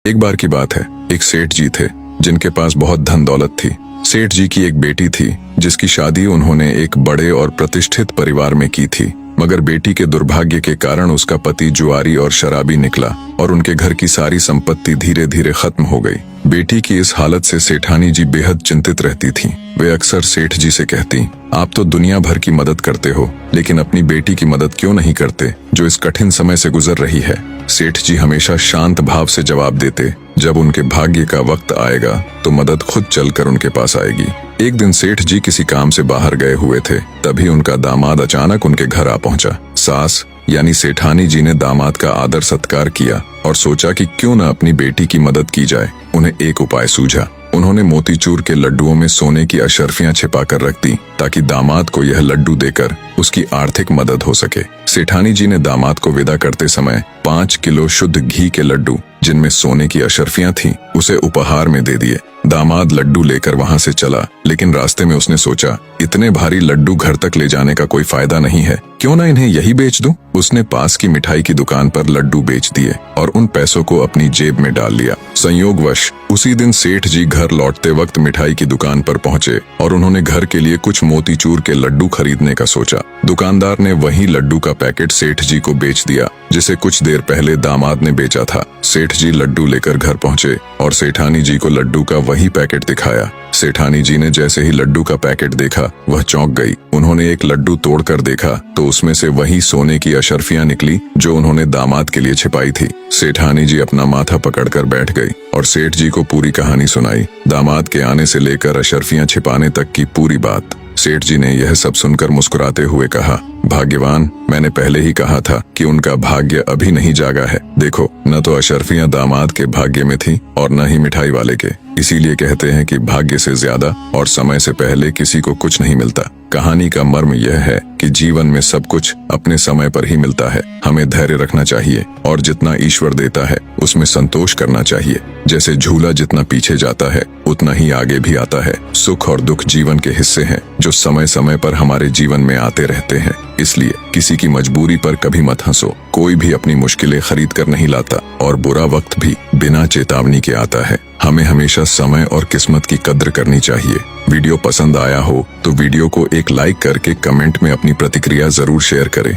एक बार की बात है, एक सेठ जी थे जिनके पास बहुत धन दौलत थी। सेठ जी की एक बेटी थी जिसकी शादी उन्होंने एक बड़े और प्रतिष्ठित परिवार में की थी, मगर बेटी के दुर्भाग्य के कारण उसका पति जुआरी और शराबी निकला और उनके घर की सारी संपत्ति धीरे धीरे खत्म हो गई। बेटी की इस हालत से सेठानी जी बेहद चिंतित रहती थीं। वे अक्सर सेठ जी से कहती, आप तो दुनिया भर की मदद करते हो, लेकिन अपनी बेटी की मदद क्यों नहीं करते जो इस कठिन समय से गुजर रही है। सेठ जी हमेशा शांत भाव से जवाब देते, जब उनके भाग्य का वक्त आएगा तो मदद खुद चलकर उनके पास आएगी। एक दिन सेठ जी किसी काम से बाहर गए हुए थे, तभी उनका दामाद अचानक उनके घर आ पहुंचा। सास यानी सेठानी जी ने दामाद का आदर सत्कार किया और सोचा कि क्यों न अपनी बेटी की मदद की जाए। उन्हें एक उपाय सूझा। उन्होंने मोतीचूर के लड्डुओं में सोने की अशर्फियां छिपाकर रख दी ताकि दामाद को यह लड्डू देकर उसकी आर्थिक मदद हो सके। सेठानी जी ने दामाद को विदा करते समय 5 किलो शुद्ध घी के लड्डू जिनमें सोने की अशर्फियां थीं, उसे उपहार में दे दिए। दामाद लड्डू लेकर वहां से चला, लेकिन रास्ते में उसने सोचा, इतने भारी लड्डू घर तक ले जाने का कोई फायदा नहीं है, क्यों ना इन्हें यही बेच दूं। उसने पास की मिठाई की दुकान पर लड्डू बेच दिए और उन पैसों को अपनी जेब में डाल लिया। संयोगवश उसी दिन सेठ जी घर लौटते वक्त मिठाई की दुकान पर पहुंचे और उन्होंने घर के लिए कुछ मोतीचूर के लड्डू खरीदने का सोचा। दुकानदार ने वही लड्डू का पैकेट सेठ जी को बेच दिया जिसे कुछ देर पहले दामाद ने बेचा था। सेठ जी लड्डू लेकर घर पहुंचे और सेठानी जी को लड्डू का वही पैकेट दिखाया। सेठानी जी ने जैसे ही लड्डू का पैकेट देखा, वह चौंक गई। उन्होंने एक लड्डू तोड़कर देखा तो उसमें से वही सोने की अशर्फियां निकली जो उन्होंने दामाद के लिए छिपाई थी। सेठानी जी अपना माथा पकड़कर बैठ गई और सेठ जी को पूरी कहानी सुनाई, दामाद के आने से लेकर अशर्फियां छिपाने तक की पूरी बात। सेठ जी ने यह सब सुनकर मुस्कुराते हुए कहा, भाग्यवान, मैंने पहले ही कहा था कि उनका भाग्य अभी नहीं जागा है। देखो, न तो अशर्फियां दामाद के भाग्य में थी और न ही मिठाई वाले के। इसीलिए कहते हैं कि भाग्य से ज्यादा और समय से पहले किसी को कुछ नहीं मिलता। कहानी का मर्म यह है कि जीवन में सब कुछ अपने समय पर ही मिलता है। हमें धैर्य रखना चाहिए और जितना ईश्वर देता है उसमें संतोष करना चाहिए। जैसे झूला जितना पीछे जाता है उतना ही आगे भी आता है। सुख और दुख जीवन के हिस्से हैं जो समय समय पर हमारे जीवन में आते रहते हैं। इसलिए किसी की मजबूरी पर कभी मत हंसो। कोई भी अपनी मुश्किलें खरीद कर नहीं लाता और बुरा वक्त भी बिना चेतावनी के आता है। हमें हमेशा समय और किस्मत की कद्र करनी चाहिए। वीडियो पसंद आया हो तो वीडियो को एक लाइक करके कमेंट में अपनी प्रतिक्रिया जरूर शेयर करें।